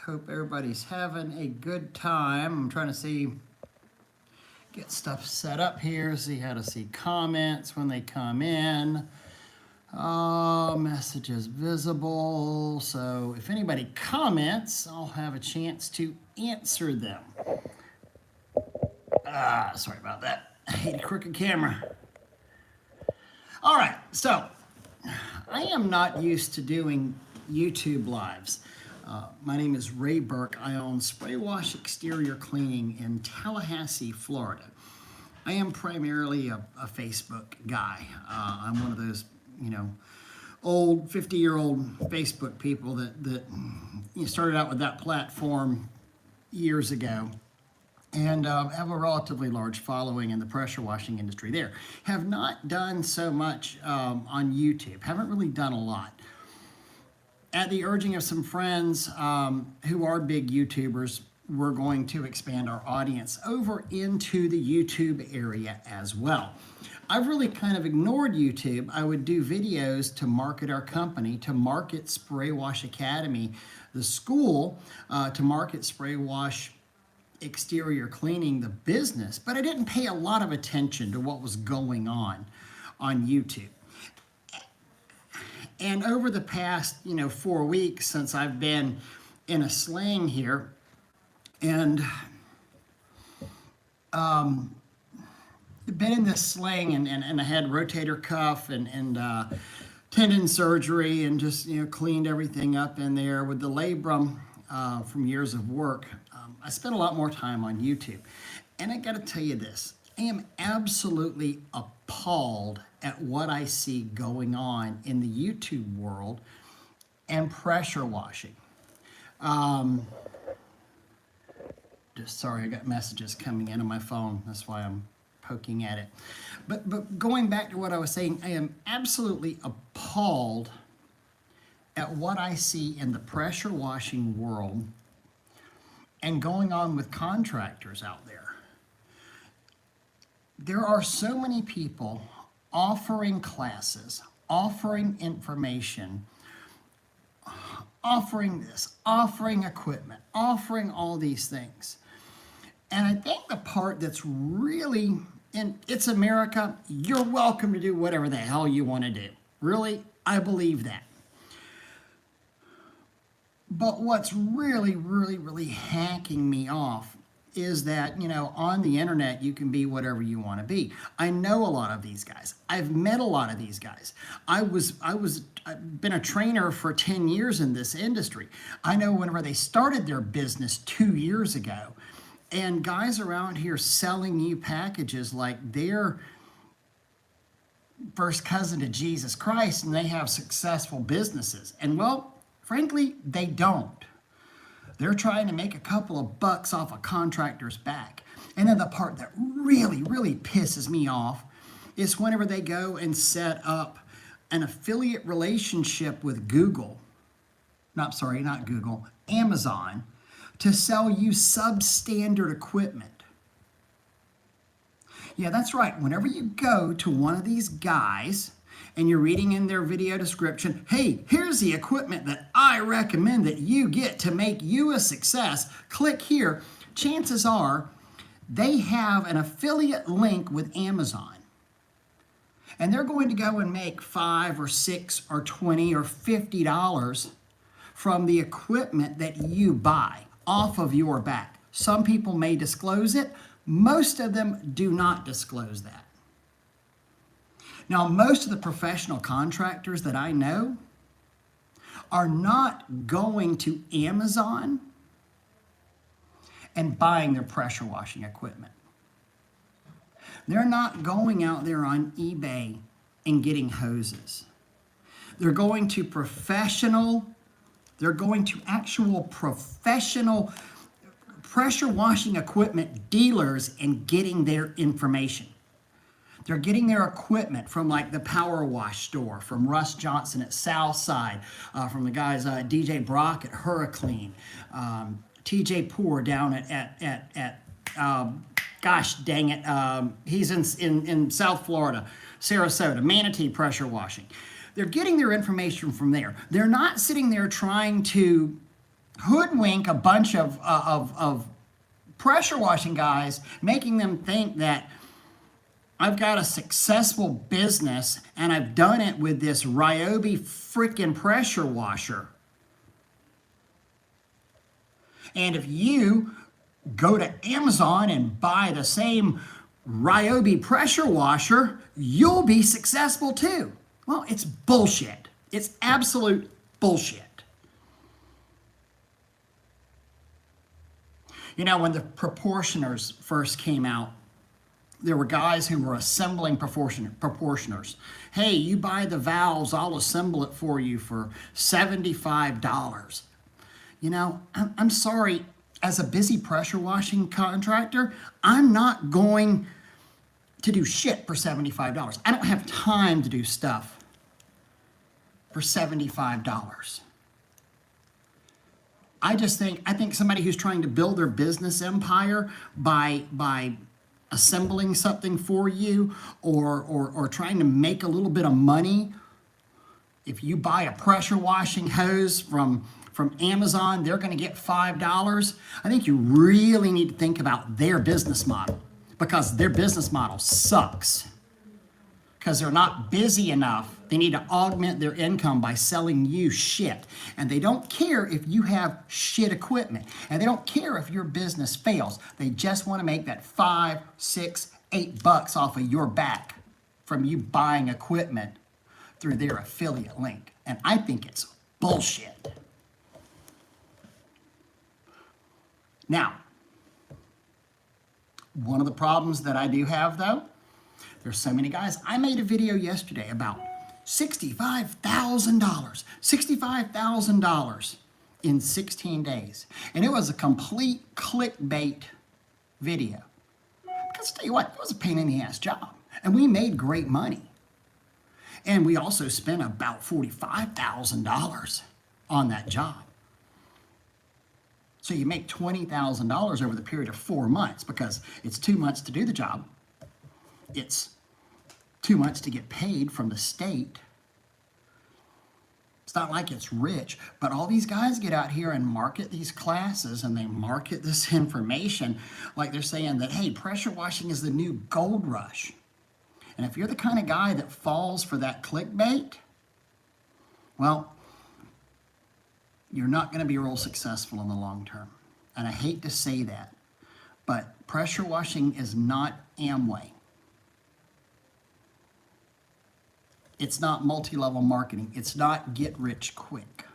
Hope everybody's having a good time. I'm trying to get stuff set up here, see how to see comments when they come in. Messages visible. So if anybody comments, I'll have a chance to answer them. Sorry about that. I hate a crooked camera. All right, so I am not used to doing YouTube lives. My name is Ray Burke. I own Spray Wash Exterior Cleaning in Tallahassee, Florida. I am primarily a Facebook guy. I'm one of those, old 50-year-old Facebook people that started out with that platform years ago and have a relatively large following in the pressure washing industry there. Have not done so much on YouTube. Haven't really done a lot. At the urging of some friends who are big YouTubers, we're going to expand our audience over into the YouTube area as well. I've really kind of ignored YouTube. I would do videos to market our company, to market Spray Wash Academy, the school, to market Spray Wash Exterior Cleaning, the business, but I didn't pay a lot of attention to what was going on YouTube. And over the past, 4 weeks since I've been in a sling here, and been in this sling and I had rotator cuff and tendon surgery and just, cleaned everything up in there with the labrum from years of work. I spent a lot more time on YouTube. And I got to tell you this, I am absolutely appalled at what I see going on in the YouTube world and pressure washing. Sorry, I got messages coming in on my phone. That's why I'm poking at it. But going back to what I was saying, I am absolutely appalled at what I see in the pressure washing world and going on with contractors out there. There are so many people offering classes, offering information, offering this, offering equipment, offering all these things. And I think the part that's really, and it's America, you're welcome to do whatever the hell you want to do. Really, I believe that. But what's really, really, really hacking me off is that, on the internet, you can be whatever you want to be. I know a lot of these guys. I've met a lot of these guys. I've been a trainer for 10 years in this industry. I know whenever they started their business 2 years ago, and guys around here selling you packages like they're first cousin to Jesus Christ and they have successful businesses. And well, frankly, they don't. They're trying to make a couple of bucks off a contractor's back. And then the part that really, really pisses me off is whenever they go and set up an affiliate relationship with Amazon, to sell you substandard equipment. Yeah, that's right. Whenever you go to one of these guys and you're reading in their video description, hey, here's the equipment that I recommend that you get to make you a success, click here. Chances are they have an affiliate link with Amazon. And they're going to go and make $5 or $6 or $20 or $50 from the equipment that you buy off of your back. Some people may disclose it. Most of them do not disclose that. Now, most of the professional contractors that I know are not going to Amazon and buying their pressure washing equipment. They're not going out there on eBay and getting hoses. They're going to actual professional pressure washing equipment dealers and getting their information. They're getting their equipment from like the Power Wash store, from Russ Johnson at Southside, from the guys DJ Brock at Hurricane, TJ Poor down at gosh dang it, he's in South Florida, Sarasota, Manatee Pressure Washing. They're getting their information from there. They're not sitting there trying to hoodwink a bunch of pressure washing guys, making them think that I've got a successful business and I've done it with this Ryobi freaking pressure washer. And if you go to Amazon and buy the same Ryobi pressure washer, you'll be successful too. Well, it's bullshit. It's absolute bullshit. You know, when the proportioners first came out, there were guys who were assembling proportioners. Hey, you buy the valves, I'll assemble it for you for $75. You know, I'm sorry, as a busy pressure washing contractor, I'm not going to do shit for $75. I don't have time to do stuff for $75. I think somebody who's trying to build their business empire by assembling something for you or trying to make a little bit of money. If you buy a pressure washing hose from Amazon, they're going to get $5. I think you really need to think about their business model, because their business model sucks. Because they're not busy enough. They need to augment their income by selling you shit. And they don't care if you have shit equipment. And they don't care if your business fails. They just want to make that $5, $6, $8 off of your back from you buying equipment through their affiliate link. And I think it's bullshit. Now, one of the problems that I do have, though, there's so many guys. I made a video yesterday about $65,000. $65,000 in 16 days. And it was a complete clickbait video. Because I'll tell you what, it was a pain in the ass job. And we made great money. And we also spent about $45,000 on that job. So you make $20,000 over the period of 4 months, because it's 2 months to do the job. It's 2 months to get paid from the state. It's not like it's rich, but all these guys get out here and market these classes and they market this information like they're saying that, hey, pressure washing is the new gold rush. And if you're the kind of guy that falls for that clickbait, well, you're not going to be real successful in the long term. And I hate to say that, but pressure washing is not Amway. It's not multi-level marketing. It's not get rich quick.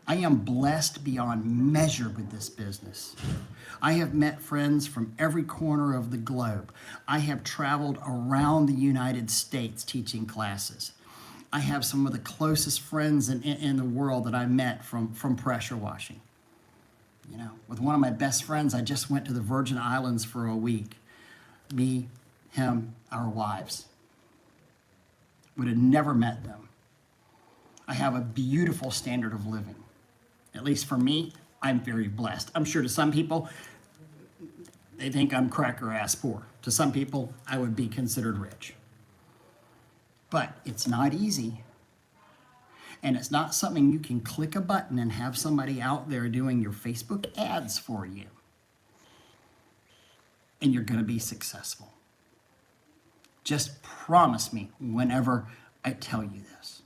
I am blessed beyond measure with this business. I have met friends from every corner of the globe. I have traveled around the United States teaching classes. I have some of the closest friends in the world that I met from pressure washing. You know, with one of my best friends, I just went to the Virgin Islands for a week. Me, him, our wives. Would have never met them. I have a beautiful standard of living. At least for me, I'm very blessed. I'm sure to some people, they think I'm cracker ass poor. To some people, I would be considered rich. But it's not easy. And it's not something you can click a button and have somebody out there doing your Facebook ads for you. And you're going to be successful. Just promise me whenever I tell you this.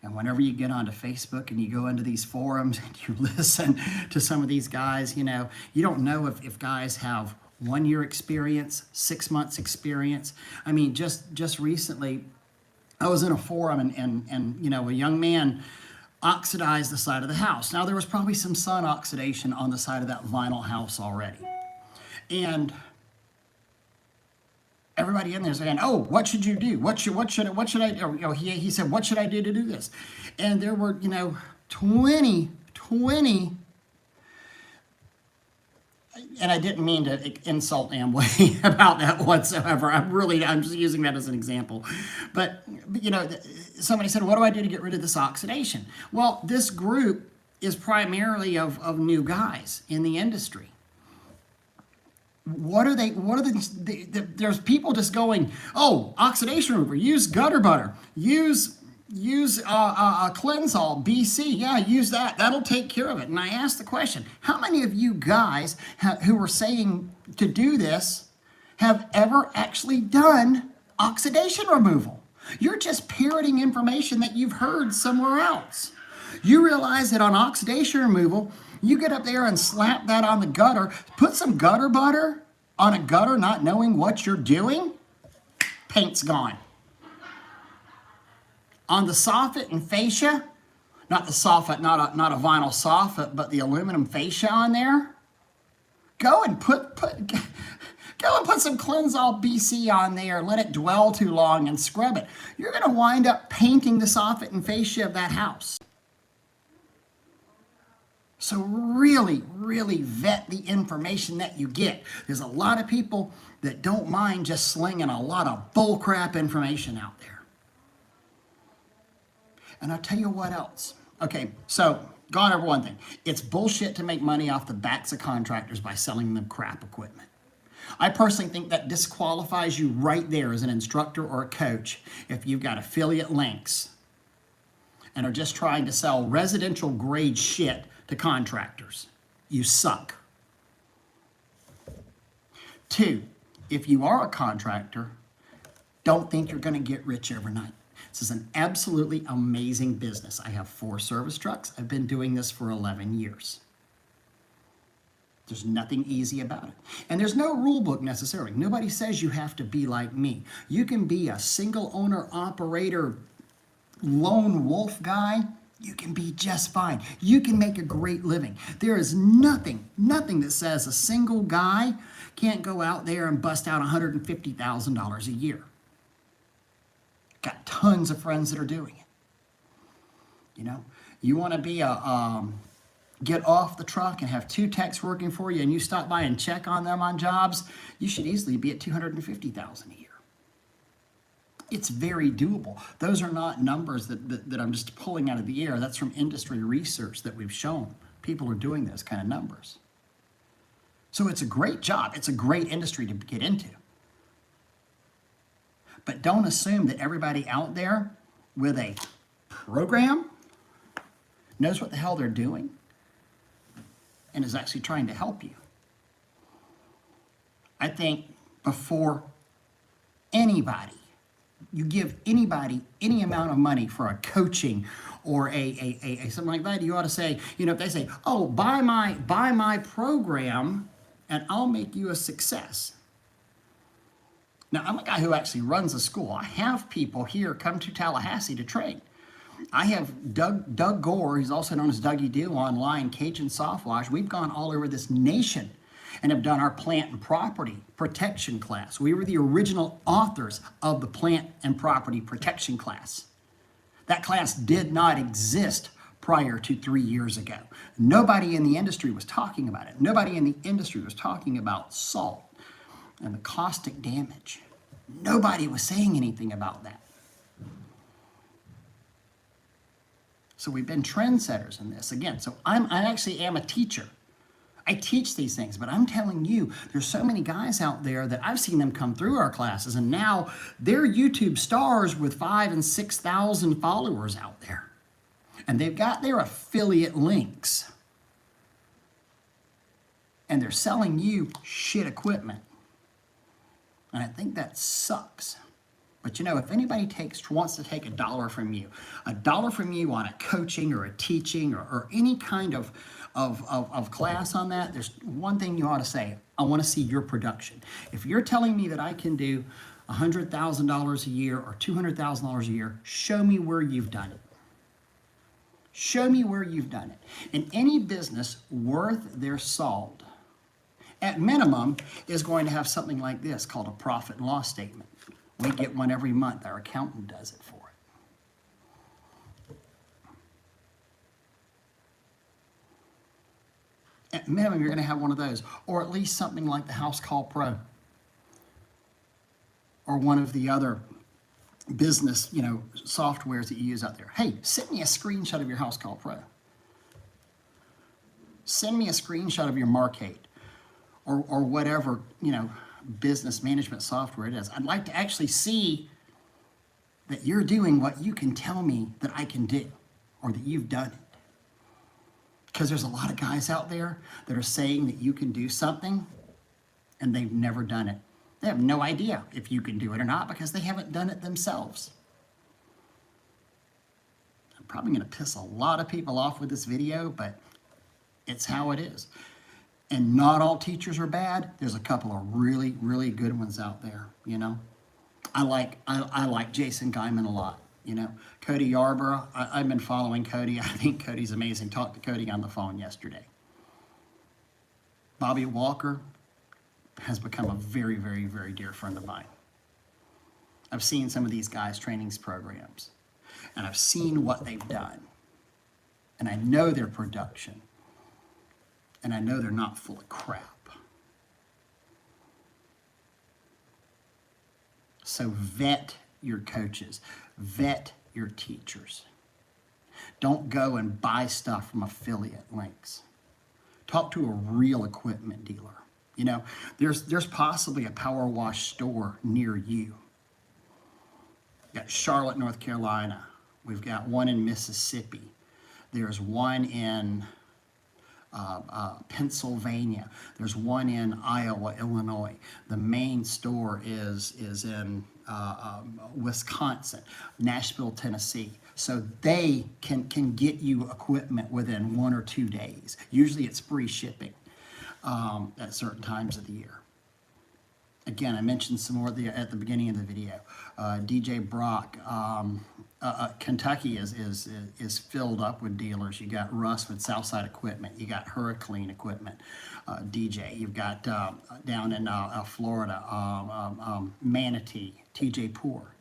And whenever you get onto Facebook and you go into these forums and you listen to some of these guys, you know, you don't know if guys have 1 year experience, 6 months experience. I mean, just recently, I was in a forum and you know, a young man oxidized the side of the house. Now, there was probably some sun oxidation on the side of that vinyl house already. And everybody in there saying, "Oh, what should you do? What should I do?" You know, he said, "What should I do to do this?" And there were, you know, 20, and I didn't mean to insult Amway about that whatsoever. I'm just using that as an example. But you know, somebody said, "What do I do to get rid of this oxidation?" Well, this group is primarily of new guys in the industry. There's people just going, "Oh, oxidation remover, use gutter butter, use Use Cleansol BC. Yeah, use that. That'll take care of it. And I asked the question, how many of you guys who are saying to do this have ever actually done oxidation removal? You're just parroting information that you've heard somewhere else. You realize that on oxidation removal, you get up there and slap that on the gutter, put some gutter butter on a gutter not knowing what you're doing, paint's gone. On the soffit and fascia, not the soffit, not a vinyl soffit, but the aluminum fascia on there, go and put some Cleansol BC on there, let it dwell too long and scrub it. You're going to wind up painting the soffit and fascia of that house. So really, really vet the information that you get. There's a lot of people that don't mind just slinging a lot of bullcrap information out there. And I'll tell you what else. Okay, so gone over one thing. It's bullshit to make money off the backs of contractors by selling them crap equipment. I personally think that disqualifies you right there as an instructor or a coach if you've got affiliate links and are just trying to sell residential grade shit to contractors. You suck. 2, if you are a contractor, don't think you're going to get rich overnight. This is an absolutely amazing business. I have 4 service trucks. I've been doing this for 11 years. There's nothing easy about it. And there's no rule book necessarily. Nobody says you have to be like me. You can be a single owner operator, lone wolf guy. You can be just fine. You can make a great living. There is nothing that says a single guy can't go out there and bust out $150,000 a year. Got tons of friends that are doing it. You know, you want to be get off the truck and have 2 techs working for you and you stop by and check on them on jobs, you should easily be at $250,000 a year. It's very doable. Those are not numbers that I'm just pulling out of the air. That's from industry research that we've shown. People are doing those kind of numbers. So it's a great job. It's a great industry to get into. But don't assume that everybody out there with a program knows what the hell they're doing and is actually trying to help you. I think before anybody, you give anybody any amount of money for a coaching or a something like that, you ought to say, you know, if they say, oh, buy my program and I'll make you a success. Now, I'm a guy who actually runs a school. I have people here come to Tallahassee to train. I have Doug Gore, he's also known as Dougie Do online, Cajun Soft Wash. We've gone all over this nation and have done our plant and property protection class. We were the original authors of the plant and property protection class. That class did not exist prior to 3 years ago. Nobody in the industry was talking about it. Nobody in the industry was talking about salt and the caustic damage. Nobody was saying anything about that. So we've been trendsetters in this. Again, so I actually am a teacher. I teach these things, but I'm telling you, there's so many guys out there that I've seen them come through our classes, and now they're YouTube stars with 5,000 and 6,000 followers out there. And they've got their affiliate links. And they're selling you shit equipment. And I think that sucks. But you know, if anybody wants to take $1 from you on a coaching or a teaching or any kind of class on that, there's one thing you ought to say. I want to see your production. If you're telling me that I can do $100,000 a year or $200,000 a year, show me where you've done it. Show me where you've done it. And any business worth their salt, at minimum, is going to have something like this called a profit and loss statement. We get one every month. Our accountant does it for it. At minimum, you're going to have one of those, or at least something like the House Call Pro, or one of the other business, softwares that you use out there. Hey, send me a screenshot of your House Call Pro. Send me a screenshot of your Marcade, or whatever, business management software it is. I'd like to actually see that you're doing what you can tell me that I can do, or that you've done it. Because there's a lot of guys out there that are saying that you can do something and they've never done it. They have no idea if you can do it or not because they haven't done it themselves. I'm probably going to piss a lot of people off with this video, but it's how it is. And not all teachers are bad. There's a couple of really, really good ones out there, you know. I like Jason Guyman a lot, you know. Cody Yarborough, I've been following Cody. I think Cody's amazing. Talked to Cody on the phone yesterday. Bobby Walker has become a very, very, very dear friend of mine. I've seen some of these guys' trainings programs, and I've seen what they've done. And I know their production. And I know they're not full of crap. So vet your coaches, vet your teachers. Don't go and buy stuff from affiliate links. Talk to a real equipment dealer. You know, there's possibly a power wash store near you. We've got Charlotte, North Carolina. We've got one in Mississippi. There's one in Pennsylvania. There's one in Iowa, Illinois. The main store is in Wisconsin, Nashville, Tennessee. So they can get you equipment within 1 or 2 days. Usually it's free shipping at certain times of the year. Again, I mentioned some more at the beginning of the video. DJ Brock, Kentucky is filled up with dealers. You got Russ with Southside Equipment. You got Hurricane Equipment, DJ. You've got down in Florida, Manatee, TJ Poor.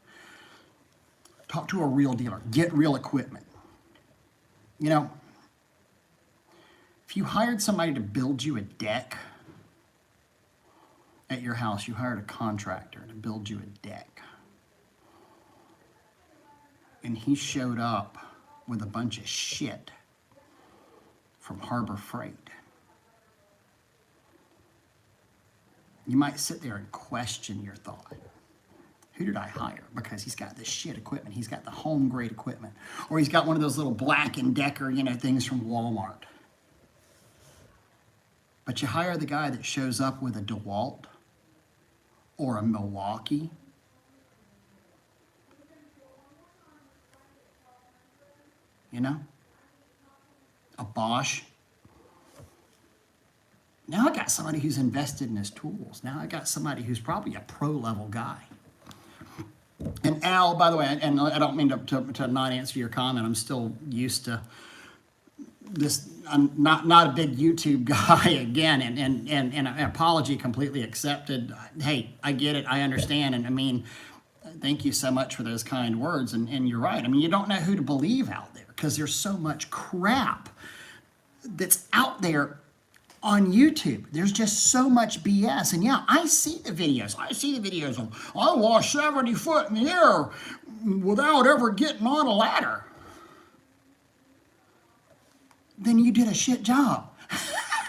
Talk to a real dealer. Get real equipment. You know, if you hired somebody to build you a deck at your house, you hired a contractor to build you a deck, and he showed up with a bunch of shit from Harbor Freight, you might sit there and question your thought. Who did I hire? Because he's got this shit equipment. He's got the home grade equipment. Or he's got one of those little Black & Decker, you know, things from Walmart. But you hire the guy that shows up with a DeWalt or a Milwaukee. You know? A Bosch. Now I got somebody who's invested in his tools. Now I got somebody who's probably a pro-level guy. And Al, by the way, and I don't mean to not answer your comment. I'm still used to this. I'm not a big YouTube guy again, and an apology completely accepted. Hey, I get it. I understand. And I mean, thank you so much for those kind words. And you're right. I mean, you don't know who to believe out there because there's so much crap that's out there on YouTube. There's just so much BS. And yeah, I see the videos. Of, I wash 70 foot in the air without ever getting on a ladder. Then you did a shit job.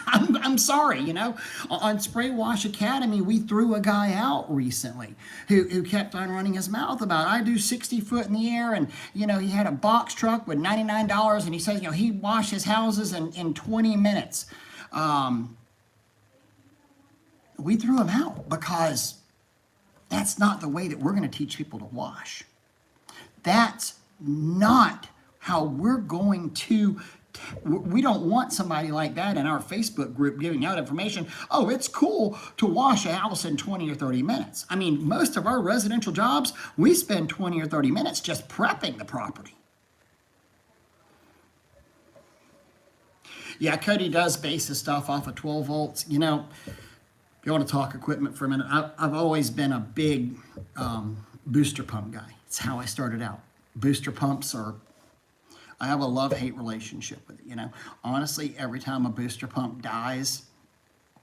I'm sorry, you know. On Spray Wash Academy, we threw a guy out recently who kept on running his mouth about, I do 60 foot in the air, and, you know, he had a box truck with $99, and he says, you know, he washes houses in 20 minutes. We threw him out because that's not the way that we're going to teach people to wash. That's not how we're going to. We don't want somebody like that in our Facebook group giving out information. Oh, it's cool to wash a house in 20 or 30 minutes. I mean, most of our residential jobs, we spend 20 or 30 minutes just prepping the property. Yeah, Cody does base his stuff off of 12 volts. You know, if you want to talk equipment for a minute, I've always been a big booster pump guy. It's how I started out. Booster pumps are, I have a love-hate relationship with it, you know. Honestly, every time a booster pump dies,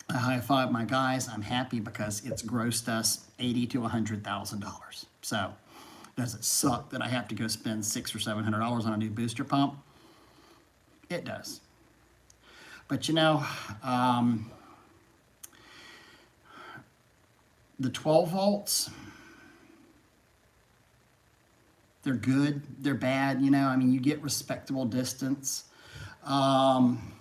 I high-five my guys. I'm happy because it's grossed us $80,000 to $100,000. So, does it suck that I have to go spend $600 or $700 on a new booster pump? It does. But you know, the 12 volts, They're good, they're bad, you know. I mean, you get respectable distance. Um,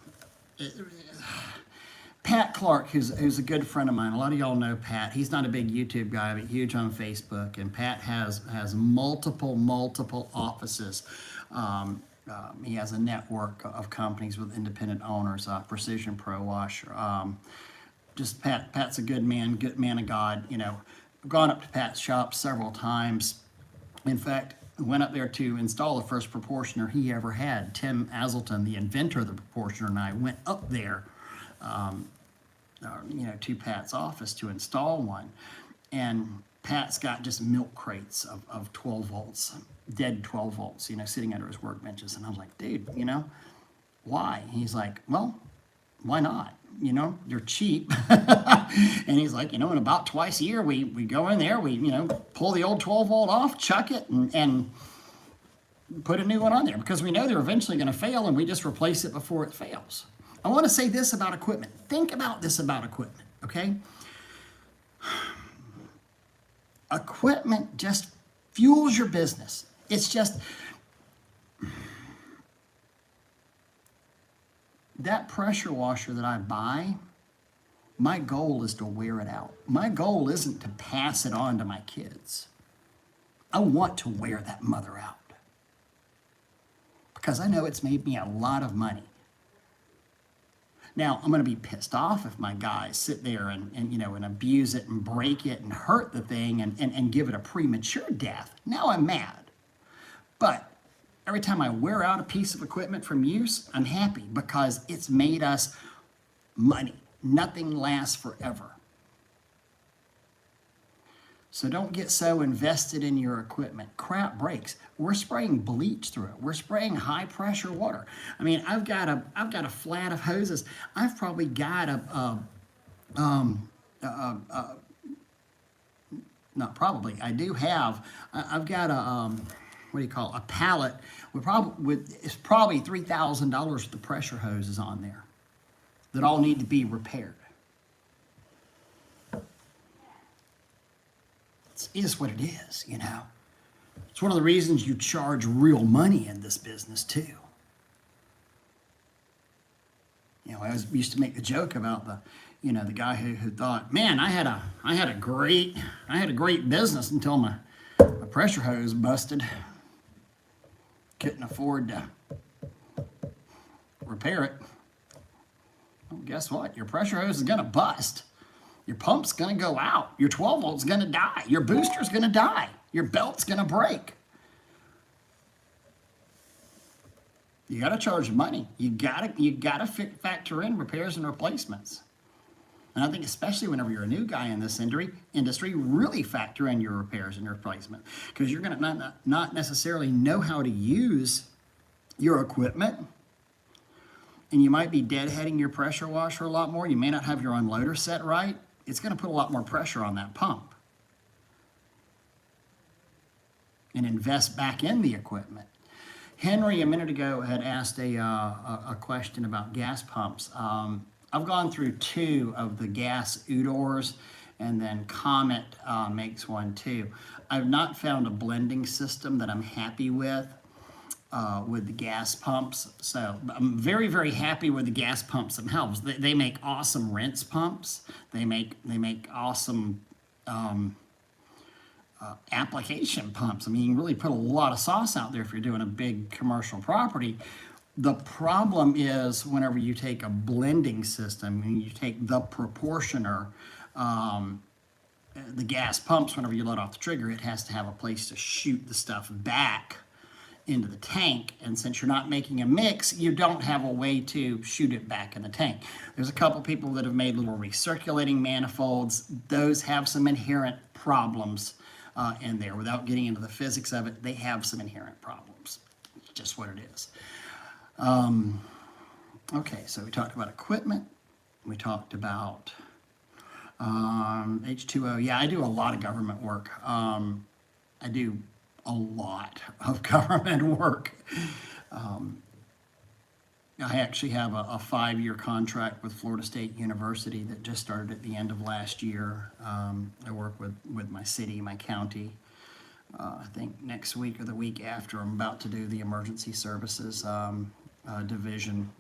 Pat Clark, who's a good friend of mine. A lot of y'all know Pat. He's not a big YouTube guy, but huge on Facebook. And Pat has multiple offices. He has a network of companies with independent owners. Precision Pro Washer. Just Pat's a good man of God. You know, I've gone up to Pat's shop several times. In fact, went up there to install the first proportioner he ever had. Tim Aselton, the inventor of the proportioner, and I went up there, to Pat's office to install one. And Pat's got just milk crates of 12 volts, dead 12 volts, sitting under his workbenches. And I was like, dude, why? He's like, well, why not? They're cheap. And he's like, and about twice a year, we go in there, we, pull the old 12 volt off, chuck it, and put a new one on there, because we know they're eventually going to fail, and we just replace it before it fails. I want to say this about equipment. Think about this about equipment, okay? Equipment just fuels your business. It's just, that pressure washer that I buy, my goal is to wear it out. My goal isn't to pass it on to my kids. I want to wear that mother out, because I know it's made me a lot of money. Now, I'm going to be pissed off if my guys sit there and abuse it and break it and hurt the thing and give it a premature death. Now I'm mad. But every time I wear out a piece of equipment from use, I'm happy, because it's made us money. Nothing lasts forever. So don't get so invested in your equipment. Crap breaks. We're spraying bleach through it. We're spraying high pressure water. I mean, I've got a flat of hoses. I've probably got not probably. I do have. I've got a pallet it's probably $3,000 worth of pressure hoses on there that all need to be repaired. It is what it is, It's one of the reasons you charge real money in this business too. I used to make the joke about the guy who thought, man, I had a great business until my pressure hose busted. Couldn't afford to repair it. Well, guess what? Your pressure hose is gonna bust. Your pump's going to go out. Your 12 volt's going to die. Your booster's going to die. Your belt's going to break. You got to charge money. You got to factor in repairs and replacements. And I think especially whenever you're a new guy in this industry, really factor in your repairs and replacement, because you're going to not necessarily know how to use your equipment. And you might be deadheading your pressure washer a lot more. You may not have your unloader set right. It's going to put a lot more pressure on that pump. And invest back in the equipment. Henry, a minute ago, had asked a question about gas pumps. I've gone through 2 of the gas Udors, and then Comet makes one too. I've not found a blending system that I'm happy with the gas pumps. So I'm very, very happy with the gas pumps themselves. They make awesome rinse pumps. They make awesome application pumps. I mean, you can really put a lot of sauce out there if you're doing a big commercial property. The problem is whenever you take a blending system and you take the proportioner, the gas pumps, whenever you let off the trigger, it has to have a place to shoot the stuff back into the tank, and since you're not making a mix, you don't have a way to shoot it back in the tank. There's a couple people that have made little recirculating manifolds. Those have some inherent problems in there. Without getting into the physics of it, they have some inherent problems. It's just what it is. Okay, so we talked about equipment. We talked about H2O. Yeah, I do a lot of government work. I do a lot of government work. I actually have a 5-year contract with Florida State University that just started at the end of last year. I work with my city, my county, I think next week or the week after, I'm about to do the emergency services division.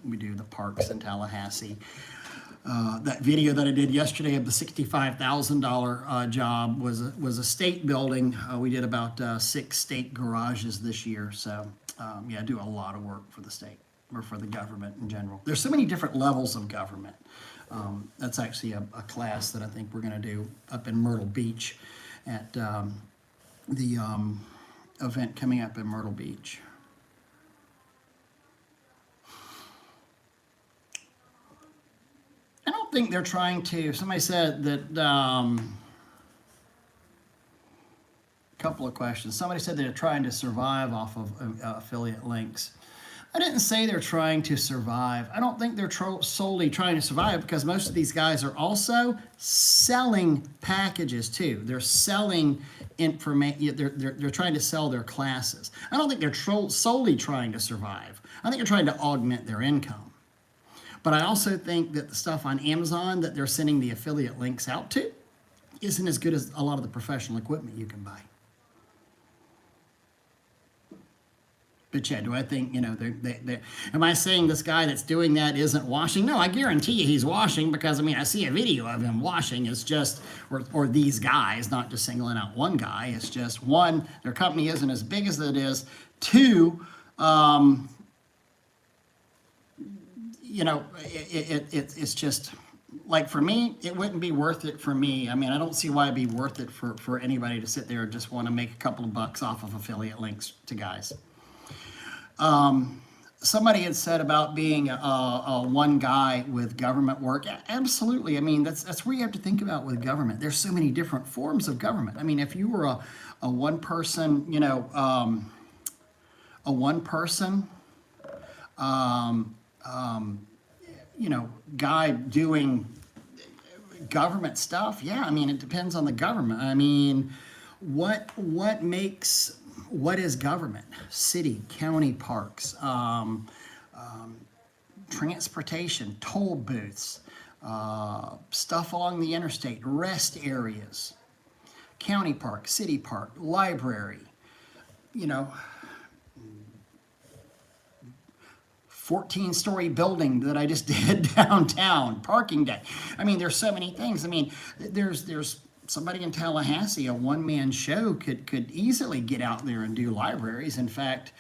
We do the parks in Tallahassee. That video that I did yesterday of the $65,000 job was a state building. We did about 6 state garages this year. So yeah, I do a lot of work for the state or for the government in general. There's so many different levels of government. That's actually a class that I think we're going to do up in Myrtle Beach at the event coming up in Myrtle Beach. I don't think they're trying to, somebody said that, a couple of questions. Somebody said they're trying to survive off of affiliate links. I didn't say they're trying to survive. I don't think they're solely trying to survive, because most of these guys are also selling packages too. They're selling information. They're trying to sell their classes. I don't think they're solely trying to survive. I think they're trying to augment their income. But I also think that the stuff on Amazon that they're sending the affiliate links out to isn't as good as a lot of the professional equipment you can buy. But yeah, do I think, you know, am I saying this guy that's doing that isn't washing? No, I guarantee you he's washing, because, I mean, I see a video of him washing. It's just, or these guys, not just singling out one guy. It's just, one, their company isn't as big as it is. Two, you know, it's just, like, for me, it wouldn't be worth it for me. I mean, I don't see why it'd be worth it for anybody to sit there and just want to make a couple of bucks off of affiliate links to guys. Somebody had said about being a one guy with government work. Absolutely. I mean, that's where you have to think about with government. There's so many different forms of government. I mean, if you were a one person, you know, a one person, you know, guy doing government stuff, yeah, I mean, it depends on the government. I mean, what is government? City, county parks, transportation, toll booths, stuff along the interstate, rest areas, county park, city park, library, you know, 14-story building that I just did downtown, parking deck. I mean, there's so many things. I mean, there's somebody in Tallahassee, a one-man show could easily get out there and do libraries. In fact,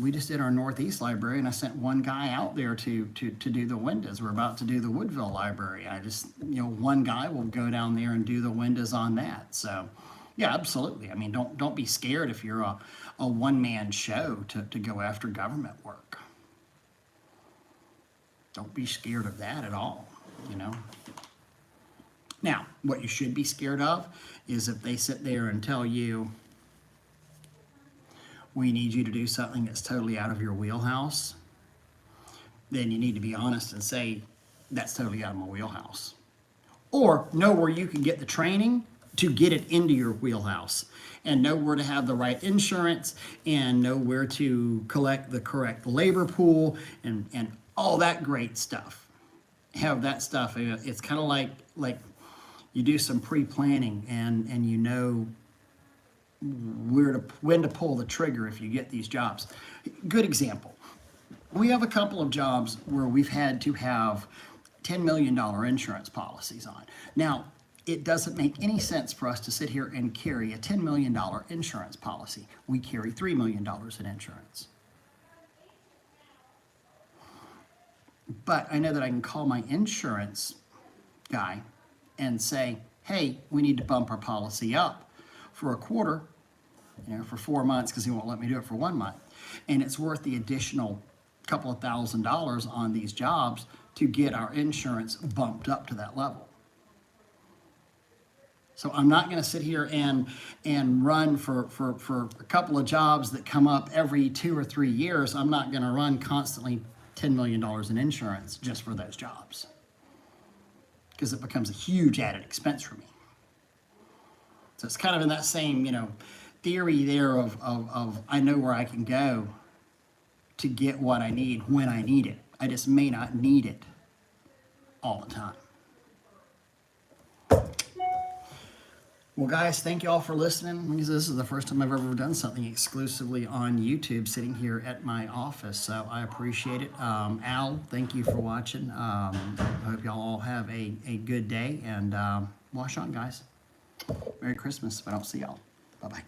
we just did our Northeast library, and I sent one guy out there to do the windows. We're about to do the Woodville library. I just, you know, one guy will go down there and do the windows on that. So, yeah, absolutely. I mean, don't be scared if you're a one-man show to go after government work. Don't be scared of that at all, you know. Now, what you should be scared of is if they sit there and tell you, we need you to do something that's totally out of your wheelhouse, then you need to be honest and say, that's totally out of my wheelhouse. Or know where you can get the training to get it into your wheelhouse, and know where to have the right insurance, and know where to collect the correct labor pool, and all that great stuff. Have that stuff. It's kind of like you do some pre-planning, and you know when to pull the trigger if you get these jobs. Good example. We have a couple of jobs where we've had to have $10 million insurance policies on. Now, it doesn't make any sense for us to sit here and carry a $10 million insurance policy. We carry $3 million in insurance. But I know that I can call my insurance guy and say, hey, we need to bump our policy up for a quarter, you know, for 4 months, because he won't let me do it for 1 month. And it's worth the additional couple of $1,000s on these jobs to get our insurance bumped up to that level. So I'm not going to sit here and run for a couple of jobs that come up every 2 or 3 years. I'm not going to run constantly $10 million in insurance just for those jobs, because it becomes a huge added expense for me. So it's kind of in that same, you know, theory there of I know where I can go to get what I need when I need it. I just may not need it all the time. Well, guys, thank you all for listening. This is the first time I've ever done something exclusively on YouTube, sitting here at my office, so I appreciate it. Al, thank you for watching. I hope y'all all have a good day, and wash on, guys. Merry Christmas if I don't see y'all. Bye-bye.